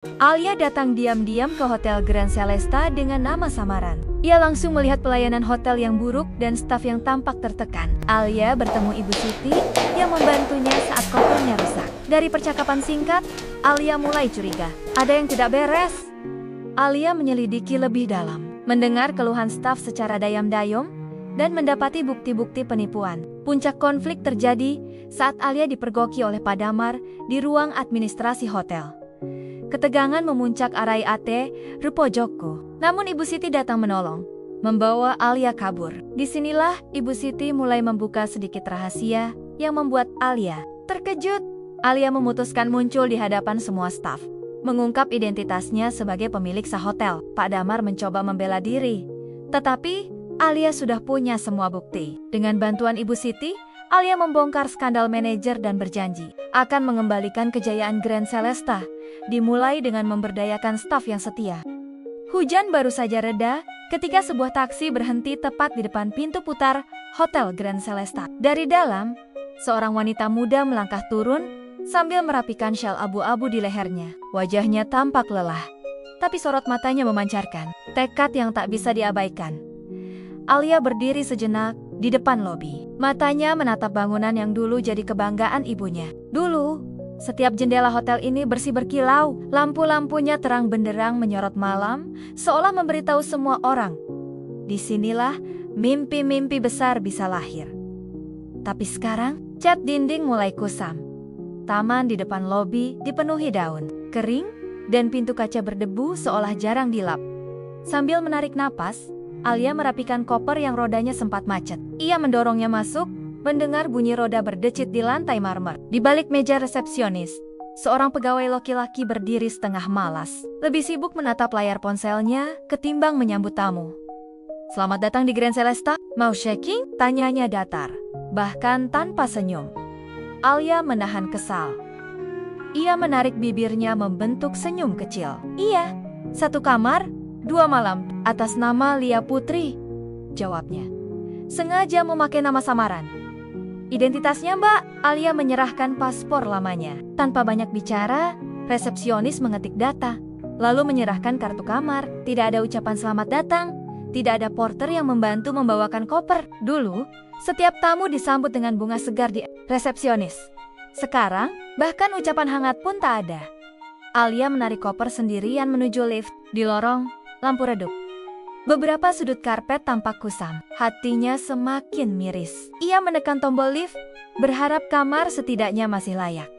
Alia datang diam-diam ke Hotel Grand Celesta dengan nama samaran. Ia langsung melihat pelayanan hotel yang buruk dan staf yang tampak tertekan. Alia bertemu Ibu Siti yang membantunya saat kopernya rusak. Dari percakapan singkat, Alia mulai curiga. Ada yang tidak beres. Alia menyelidiki lebih dalam, mendengar keluhan staf secara dayam-dayum, dan mendapati bukti-bukti penipuan. Puncak konflik terjadi saat Alia dipergoki oleh Pak Damar di ruang administrasi hotel. Ketegangan memuncak arai ate Rupo Joko. Namun Ibu Siti datang menolong, membawa Alia kabur. Disinilah Ibu Siti mulai membuka sedikit rahasia yang membuat Alia terkejut. Alia memutuskan muncul di hadapan semua staf, mengungkap identitasnya sebagai pemilik sehotel. Pak Damar mencoba membela diri, tetapi Alia sudah punya semua bukti. Dengan bantuan Ibu Siti, Alia membongkar skandal manajer dan berjanji akan mengembalikan kejayaan Grand Celesta, dimulai dengan memberdayakan staf yang setia. Hujan baru saja reda ketika sebuah taksi berhenti tepat di depan pintu putar Hotel Grand Celesta. Dari dalam, seorang wanita muda melangkah turun sambil merapikan syal abu-abu di lehernya. Wajahnya tampak lelah, tapi sorot matanya memancarkan tekad yang tak bisa diabaikan. Alia berdiri sejenak di depan lobi. Matanya menatap bangunan yang dulu jadi kebanggaan ibunya. Dulu, setiap jendela hotel ini bersih berkilau. Lampu-lampunya terang benderang menyorot malam, seolah memberitahu semua orang, disinilah mimpi-mimpi besar bisa lahir. Tapi sekarang, cat dinding mulai kusam. Taman di depan lobi dipenuhi daun kering, dan pintu kaca berdebu seolah jarang dilap. Sambil menarik napas, Alia merapikan koper yang rodanya sempat macet. Ia mendorongnya masuk, mendengar bunyi roda berdecit di lantai marmer. Di balik meja resepsionis, seorang pegawai laki-laki berdiri setengah malas, lebih sibuk menatap layar ponselnya ketimbang menyambut tamu. "Selamat datang di Grand Celesta, mau checking?" tanyanya datar, bahkan tanpa senyum. Alia menahan kesal. Ia menarik bibirnya membentuk senyum kecil. "Iya, 1 kamar, 2 malam, atas nama Lia Putri," jawabnya. "Sengaja memakai nama samaran." "Identitasnya, Mbak." Alia menyerahkan paspor lamanya. Tanpa banyak bicara, resepsionis mengetik data, lalu menyerahkan kartu kamar. Tidak ada ucapan selamat datang, tidak ada porter yang membantu membawakan koper. Dulu, setiap tamu disambut dengan bunga segar di resepsionis. Sekarang, bahkan ucapan hangat pun tak ada. Alia menarik koper sendirian menuju lift. Di lorong, lampu redup. Beberapa sudut karpet tampak kusam. Hatinya semakin miris. Ia menekan tombol lift, berharap kamar setidaknya masih layak.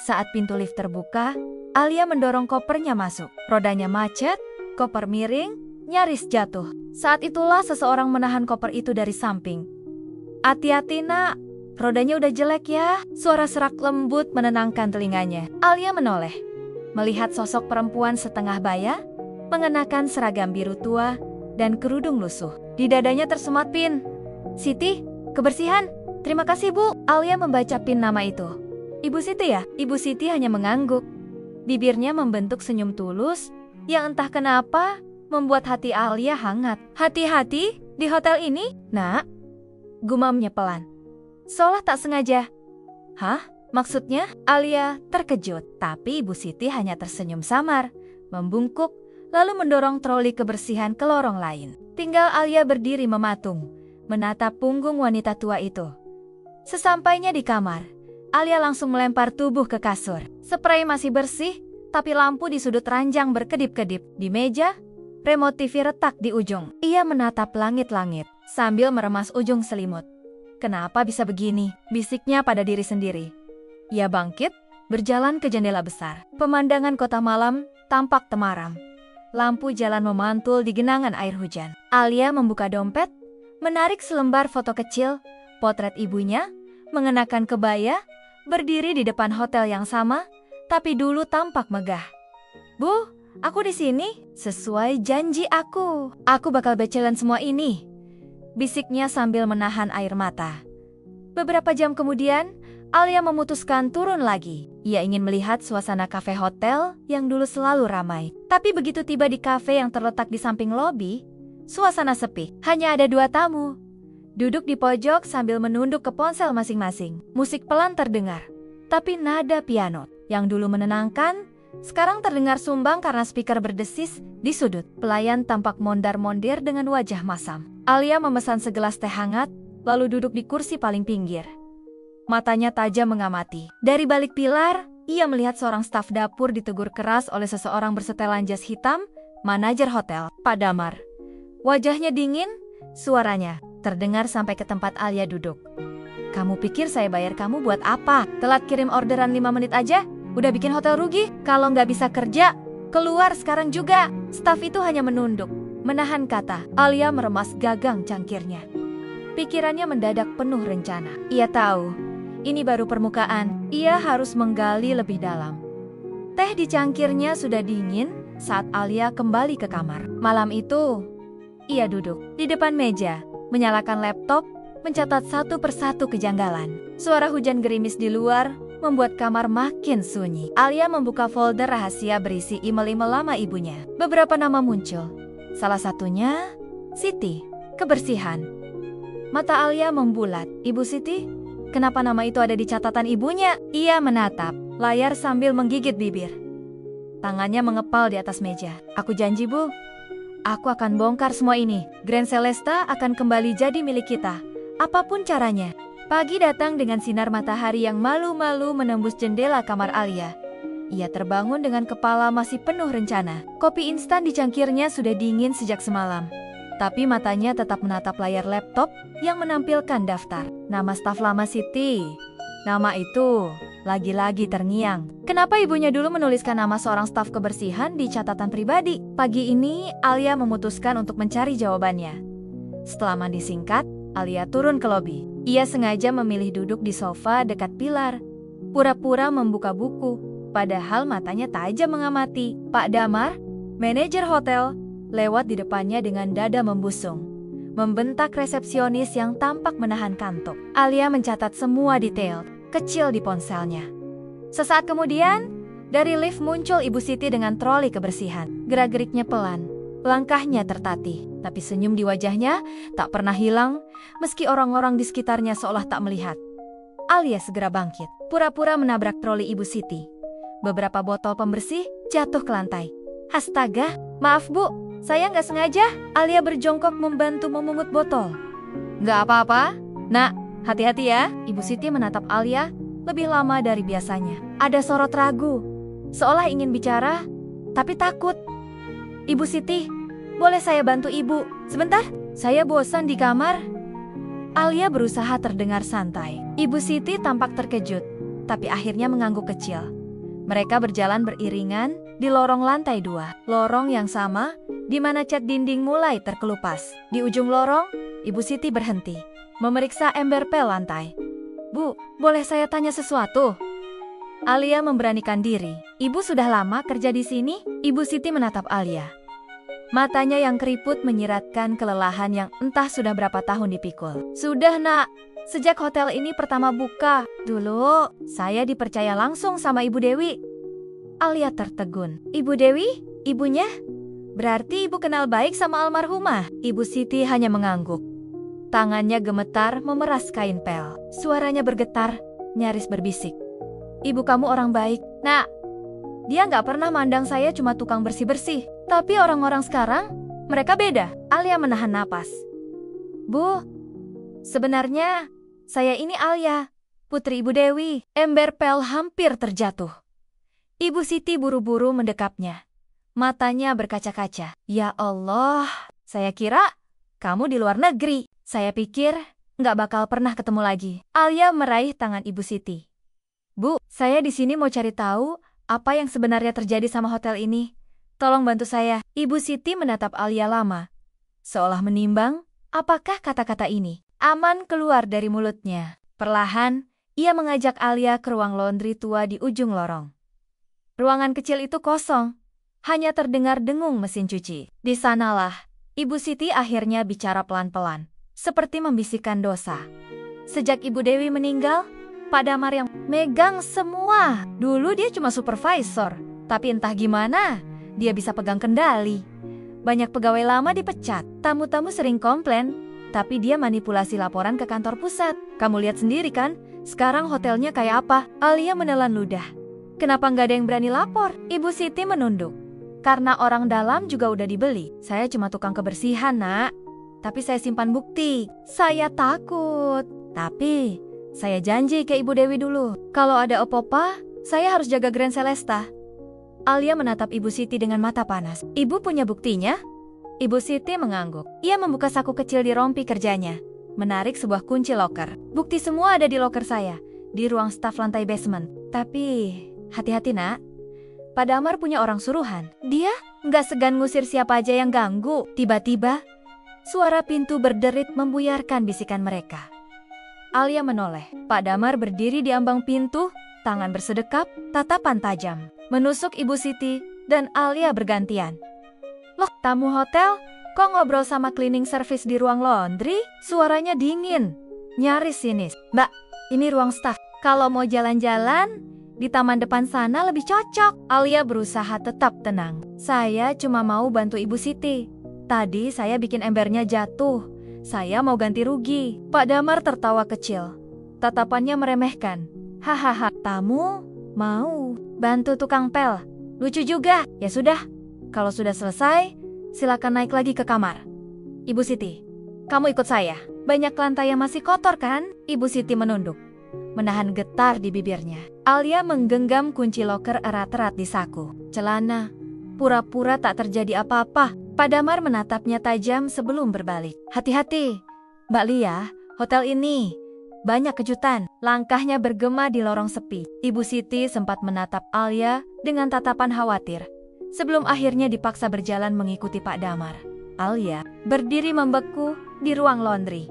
Saat pintu lift terbuka, Alia mendorong kopernya masuk. Rodanya macet, koper miring, nyaris jatuh. Saat itulah seseorang menahan koper itu dari samping. "Hati-hati, Nak. Rodanya udah jelek ya." Suara serak lembut menenangkan telinganya. Alia menoleh, melihat sosok perempuan setengah baya, mengenakan seragam biru tua dan kerudung lusuh. Di dadanya tersemat pin. "Siti, kebersihan." "Terima kasih, Bu." Alia membaca pin nama itu. "Ibu Siti ya?" Ibu Siti hanya mengangguk. Bibirnya membentuk senyum tulus yang entah kenapa membuat hati Alia hangat. "Hati-hati di hotel ini, Nak," gumamnya pelan, seolah tak sengaja. "Hah? Maksudnya?" Alia terkejut, tapi Ibu Siti hanya tersenyum samar, membungkuk, lalu mendorong troli kebersihan ke lorong lain. Tinggal Alia berdiri mematung, menatap punggung wanita tua itu. Sesampainya di kamar, Alia langsung melempar tubuh ke kasur. Spray masih bersih, tapi lampu di sudut ranjang berkedip-kedip. Di meja, remote TV retak di ujung. Ia menatap langit-langit, sambil meremas ujung selimut. "Kenapa bisa begini?" bisiknya pada diri sendiri. Ia bangkit, berjalan ke jendela besar. Pemandangan kota malam tampak temaram. Lampu jalan memantul di genangan air hujan. Alia membuka dompet, menarik selembar foto kecil, potret ibunya, mengenakan kebaya, berdiri di depan hotel yang sama, tapi dulu tampak megah. "Bu, aku di sini. Sesuai janji aku. Aku bakal becelan semua ini," bisiknya sambil menahan air mata. Beberapa jam kemudian, Alia memutuskan turun lagi. Ia ingin melihat suasana kafe hotel yang dulu selalu ramai. Tapi begitu tiba di kafe yang terletak di samping lobi, suasana sepi. Hanya ada 2 tamu, duduk di pojok sambil menunduk ke ponsel masing-masing. Musik pelan terdengar, tapi nada piano yang dulu menenangkan Sekarang terdengar sumbang karena speaker berdesis di sudut. Pelayan tampak mondar-mondir dengan wajah masam. Alia memesan segelas teh hangat, lalu duduk di kursi paling pinggir. Matanya tajam mengamati. Dari balik pilar, ia melihat seorang staf dapur ditegur keras oleh seseorang bersetelan jas hitam, manajer hotel, Pak Damar. Wajahnya dingin, suaranya terdengar sampai ke tempat Alia duduk. Kamu pikir saya bayar kamu buat apa? Telat kirim orderan 5 menit aja? Udah bikin hotel rugi? Kalau nggak bisa kerja, keluar sekarang juga. Staf itu hanya menunduk, menahan kata. Alia meremas gagang cangkirnya. Pikirannya mendadak penuh rencana. Ia tahu, ini baru permukaan. Ia harus menggali lebih dalam. Teh di cangkirnya sudah dingin saat Alia kembali ke kamar. Malam itu, ia duduk di depan meja, menyalakan laptop, mencatat satu persatu kejanggalan. Suara hujan gerimis di luar membuat kamar makin sunyi. Alia membuka folder rahasia berisi email-email lama ibunya. Beberapa nama muncul. Salah satunya, Siti, kebersihan. Mata Alia membulat. Ibu Siti? Kenapa nama itu ada di catatan ibunya? Ia menatap layar sambil menggigit bibir. Tangannya mengepal di atas meja. Aku janji, Bu. Aku akan bongkar semua ini. Grand Celesta akan kembali jadi milik kita. Apapun caranya. Pagi datang dengan sinar matahari yang malu-malu menembus jendela kamar Alia. Ia terbangun dengan kepala masih penuh rencana. Kopi instan di cangkirnya sudah dingin sejak semalam. Tapi matanya tetap menatap layar laptop yang menampilkan daftar. Nama staf lama Siti. Nama itu lagi-lagi terngiang. Kenapa ibunya dulu menuliskan nama seorang staf kebersihan di catatan pribadi? Pagi ini, Alia memutuskan untuk mencari jawabannya. Setelah mandi singkat, Alia turun ke lobi. Ia sengaja memilih duduk di sofa dekat pilar, pura-pura membuka buku, padahal matanya tajam mengamati. Pak Damar, manajer hotel, lewat di depannya dengan dada membusung, membentak resepsionis yang tampak menahan kantuk. Alia mencatat semua detail kecil di ponselnya. Sesaat kemudian, dari lift muncul Ibu Siti dengan troli kebersihan. Gerak-geriknya pelan, langkahnya tertatih, tapi senyum di wajahnya tak pernah hilang, meski orang-orang di sekitarnya seolah tak melihat. Alia segera bangkit, pura-pura menabrak troli Ibu Siti. Beberapa botol pembersih jatuh ke lantai. Astaga, maaf Bu, saya nggak sengaja. Alia berjongkok membantu memungut botol. Nggak apa-apa, Nak, hati-hati ya. Ibu Siti menatap Alia lebih lama dari biasanya. Ada sorot ragu, seolah ingin bicara, tapi takut. Ibu Siti, boleh saya bantu Ibu? Sebentar, saya bosan di kamar. Alia berusaha terdengar santai. Ibu Siti tampak terkejut, tapi akhirnya mengangguk kecil. Mereka berjalan beriringan di lorong lantai 2. Lorong yang sama, di mana cat dinding mulai terkelupas. Di ujung lorong, Ibu Siti berhenti, memeriksa ember pel lantai. Bu, boleh saya tanya sesuatu? Alia memberanikan diri. Ibu sudah lama kerja di sini? Ibu Siti menatap Alia. Matanya yang keriput menyiratkan kelelahan yang entah sudah berapa tahun dipikul. Sudah, Nak. Sejak hotel ini pertama buka, dulu saya dipercaya langsung sama Ibu Dewi. Alia tertegun. Ibu Dewi? Ibunya? Berarti Ibu kenal baik sama almarhumah? Ibu Siti hanya mengangguk. Tangannya gemetar memeras kain pel. Suaranya bergetar, nyaris berbisik. Ibu kamu orang baik, Nak. Dia nggak pernah mandang saya cuma tukang bersih-bersih. Tapi orang-orang sekarang, mereka beda. Alia menahan napas. Bu, sebenarnya saya ini Alia, putri Ibu Dewi. Ember pel hampir terjatuh. Ibu Siti buru-buru mendekapnya. Matanya berkaca-kaca. Ya Allah, saya kira kamu di luar negeri. Saya pikir nggak bakal pernah ketemu lagi. Alia meraih tangan Ibu Siti. Bu, saya di sini mau cari tahu apa yang sebenarnya terjadi sama hotel ini. Tolong bantu saya. Ibu Siti menatap Alia lama, seolah menimbang apakah kata-kata ini aman keluar dari mulutnya. Perlahan, ia mengajak Alia ke ruang laundry tua di ujung lorong. Ruangan kecil itu kosong, hanya terdengar dengung mesin cuci. Di sanalah, Ibu Siti akhirnya bicara pelan-pelan, seperti membisikkan dosa. Sejak Ibu Dewi meninggal, Pak Damar yang megang semua. Dulu dia cuma supervisor, tapi entah gimana, dia bisa pegang kendali. Banyak pegawai lama dipecat, tamu-tamu sering komplain, tapi dia manipulasi laporan ke kantor pusat. Kamu lihat sendiri kan, sekarang hotelnya kayak apa? Alia menelan ludah. kenapa nggak ada yang berani lapor? Ibu Siti menunduk. Karena orang dalam juga udah dibeli. Saya cuma tukang kebersihan, Nak. Tapi saya simpan bukti. Saya takut. Tapi saya janji ke Ibu Dewi dulu. Kalau ada apa-apa, saya harus jaga Grand Celesta. Alia menatap Ibu Siti dengan mata panas. Ibu punya buktinya? Ibu Siti mengangguk. Ia membuka saku kecil di rompi kerjanya. Menarik sebuah kunci loker. Bukti semua ada di loker saya. Di ruang staf lantai basement. Tapi hati-hati, Nak. Pak Damar punya orang suruhan. Dia nggak segan ngusir siapa aja yang ganggu. Tiba-tiba, suara pintu berderit membuyarkan bisikan mereka. Alia menoleh. Pak Damar berdiri di ambang pintu, tangan bersedekap, tatapan tajam. Menusuk Ibu Siti dan Alia bergantian. Loh, tamu hotel? Kok ngobrol sama cleaning service di ruang laundry? Suaranya dingin, nyaris sinis. Mbak, ini ruang staf. Kalau mau jalan-jalan, di taman depan sana lebih cocok. Alia berusaha tetap tenang. Saya cuma mau bantu Ibu Siti. Tadi saya bikin embernya jatuh. Saya mau ganti rugi. Pak Damar tertawa kecil. Tatapannya meremehkan. Hahaha, tamu mau bantu tukang pel. Lucu juga. Ya sudah, kalau sudah selesai, silakan naik lagi ke kamar. Ibu Siti, kamu ikut saya. Banyak lantai yang masih kotor kan? Ibu Siti menunduk, menahan getar di bibirnya. Alia menggenggam kunci loker erat-erat di saku. Celana, pura-pura tak terjadi apa-apa. Pak Damar menatapnya tajam sebelum berbalik. Hati-hati, Mbak Lia, hotel ini banyak kejutan. Langkahnya bergema di lorong sepi. Ibu Siti sempat menatap Alia dengan tatapan khawatir. Sebelum akhirnya dipaksa berjalan mengikuti Pak Damar. Alia berdiri membeku di ruang laundry.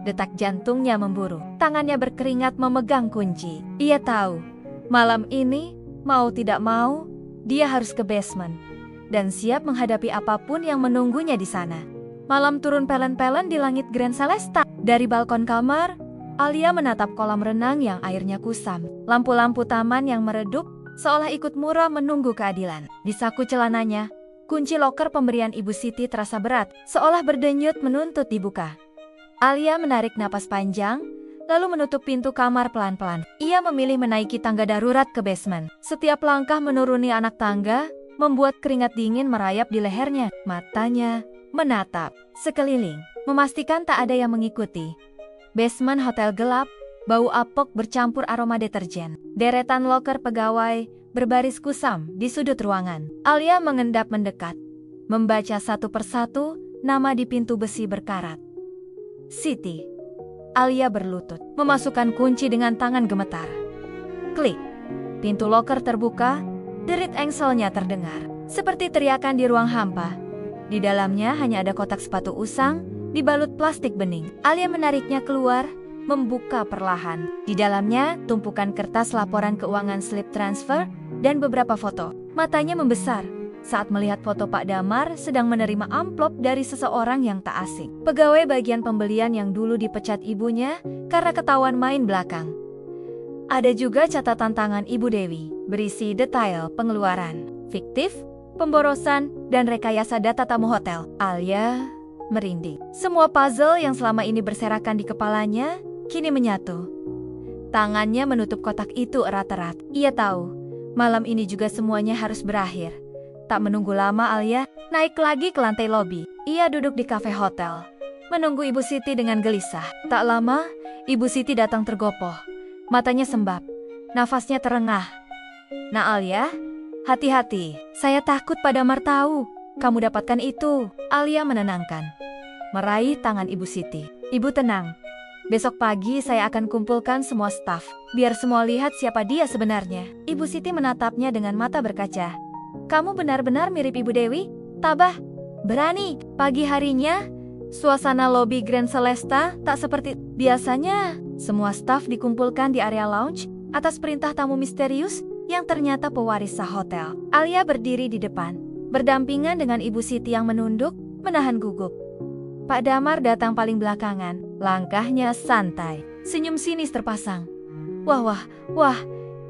Detak jantungnya memburu. Tangannya berkeringat memegang kunci. Ia tahu, malam ini, mau tidak mau, dia harus ke basement. Dan siap menghadapi apapun yang menunggunya di sana. Malam turun pelen-pelen di langit Grand Celesta. Dari balkon kamar, Alia menatap kolam renang yang airnya kusam. Lampu-lampu taman yang meredup, seolah ikut murah menunggu keadilan. Di saku celananya, kunci loker pemberian Ibu Siti terasa berat, seolah berdenyut menuntut dibuka. Alia menarik napas panjang, lalu menutup pintu kamar pelan-pelan. Ia memilih menaiki tangga darurat ke basement. Setiap langkah menuruni anak tangga, membuat keringat dingin merayap di lehernya. Matanya menatap sekeliling, memastikan tak ada yang mengikuti. Basement hotel gelap, bau apok bercampur aroma deterjen. Deretan loker pegawai berbaris kusam di sudut ruangan. Alia mengendap mendekat, membaca satu persatu nama di pintu besi berkarat. Siti. Alia berlutut, memasukkan kunci dengan tangan gemetar. Klik. Pintu loker terbuka, derit engselnya terdengar. Seperti teriakan di ruang hampa. Di dalamnya hanya ada kotak sepatu usang, dibalut plastik bening. Alia menariknya keluar, membuka perlahan. Di dalamnya, tumpukan kertas laporan keuangan slip transfer dan beberapa foto. Matanya membesar saat melihat foto Pak Damar sedang menerima amplop dari seseorang yang tak asing. Pegawai bagian pembelian yang dulu dipecat ibunya karena ketahuan main belakang. Ada juga catatan tangan Ibu Dewi, berisi detail pengeluaran, fiktif, pemborosan, dan rekayasa data tamu hotel. Alia merinding. Semua puzzle yang selama ini berserakan di kepalanya kini menyatu. Tangannya menutup kotak itu erat-erat. Ia tahu, malam ini juga semuanya harus berakhir. Tak menunggu lama, Alia naik lagi ke lantai lobi. Ia duduk di kafe hotel, menunggu Ibu Siti dengan gelisah. Tak lama, Ibu Siti datang tergopoh. Matanya sembab, nafasnya terengah. Nah Alia, hati-hati. Saya takut Pak Damar tahu kamu dapatkan itu. Alia menenangkan, meraih tangan Ibu Siti. Ibu tenang. Besok pagi saya akan kumpulkan semua staf, biar semua lihat siapa dia sebenarnya. Ibu Siti menatapnya dengan mata berkaca. Kamu benar-benar mirip Ibu Dewi, tabah, berani. Pagi harinya, suasana lobi Grand Celesta tak seperti biasanya. Semua staf dikumpulkan di area lounge atas perintah tamu misterius yang ternyata pewaris sah hotel. Alia berdiri di depan, berdampingan dengan Ibu Siti yang menunduk, menahan gugup. Pak Damar datang paling belakangan, langkahnya santai, senyum sinis terpasang. Wah,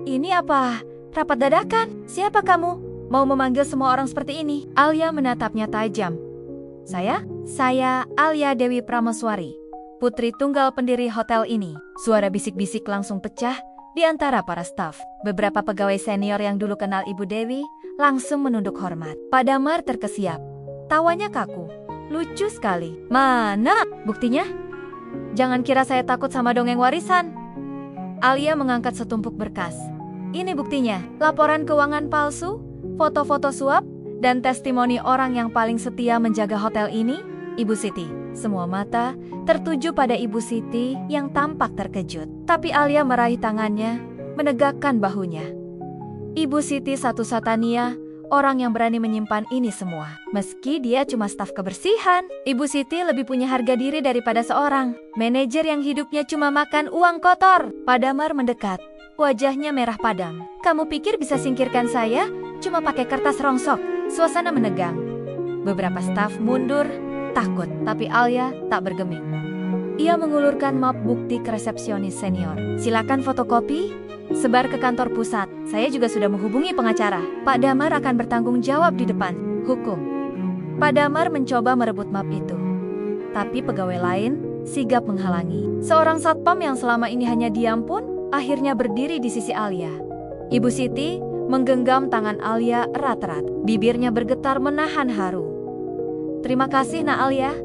ini apa? Rapat dadakan? Siapa kamu? Mau memanggil semua orang seperti ini? Alia menatapnya tajam. Saya Alia Dewi Prameswari, putri tunggal pendiri hotel ini. Suara bisik-bisik langsung pecah Di antara para staf, beberapa pegawai senior yang dulu kenal Ibu Dewi langsung menunduk hormat. Pak Damar terkesiap. Tawanya kaku. Lucu sekali. Mana buktinya? Jangan kira saya takut sama dongeng warisan. Alia mengangkat setumpuk berkas. Ini buktinya, laporan keuangan palsu, foto-foto suap, dan testimoni orang yang paling setia menjaga hotel ini, Ibu Siti. Semua mata tertuju pada Ibu Siti yang tampak terkejut. Tapi Alia meraih tangannya, menegakkan bahunya. Ibu Siti satu-satunya orang yang berani menyimpan ini semua. Meski dia cuma staf kebersihan, Ibu Siti lebih punya harga diri daripada seorang manajer yang hidupnya cuma makan uang kotor. Pak Damar mendekat. Wajahnya merah padam. Kamu pikir bisa singkirkan saya cuma pakai kertas rongsok? Suasana menegang. Beberapa staf mundur, takut. Tapi Alia tak bergeming. Ia mengulurkan map bukti ke resepsionis senior. Silakan fotokopi, sebar ke kantor pusat. Saya juga sudah menghubungi pengacara. Pak Damar akan bertanggung jawab di depan hukum. Pak Damar mencoba merebut map itu. Tapi pegawai lain sigap menghalangi. Seorang satpam yang selama ini hanya diam pun akhirnya berdiri di sisi Alia. Ibu Siti menggenggam tangan Alia erat-erat. Bibirnya bergetar menahan haru. Terima kasih, Nak Alia.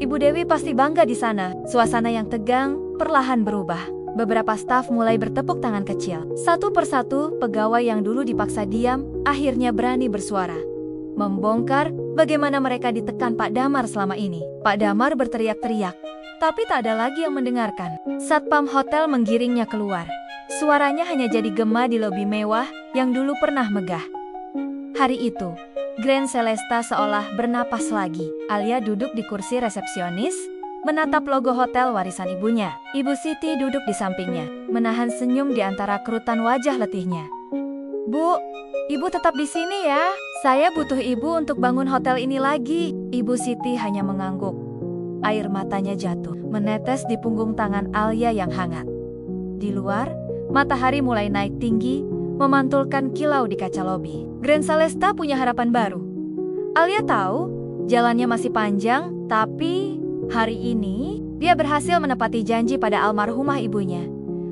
Ibu Dewi pasti bangga di sana. Suasana yang tegang perlahan berubah. Beberapa staf mulai bertepuk tangan kecil. Satu persatu, pegawai yang dulu dipaksa diam akhirnya berani bersuara. Membongkar bagaimana mereka ditekan Pak Damar selama ini. Pak Damar berteriak-teriak, tapi tak ada lagi yang mendengarkan. Satpam hotel menggiringnya keluar. Suaranya hanya jadi gema di lobi mewah yang dulu pernah megah. Hari itu, Grand Celesta seolah bernapas lagi. Alia duduk di kursi resepsionis, menatap logo hotel warisan ibunya. Ibu Siti duduk di sampingnya, menahan senyum di antara kerutan wajah letihnya. Bu, Ibu tetap di sini ya. Saya butuh Ibu untuk bangun hotel ini lagi. Ibu Siti hanya mengangguk. Air matanya jatuh, menetes di punggung tangan Alia yang hangat. Di luar, matahari mulai naik tinggi, memantulkan kilau di kaca lobi. Grand Celesta punya harapan baru. Alia tahu, jalannya masih panjang, tapi hari ini dia berhasil menepati janji pada almarhumah ibunya.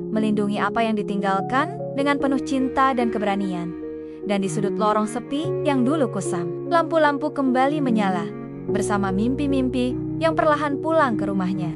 Melindungi apa yang ditinggalkan dengan penuh cinta dan keberanian. Dan di sudut lorong sepi yang dulu kusam, lampu-lampu kembali menyala bersama mimpi-mimpi yang perlahan pulang ke rumahnya.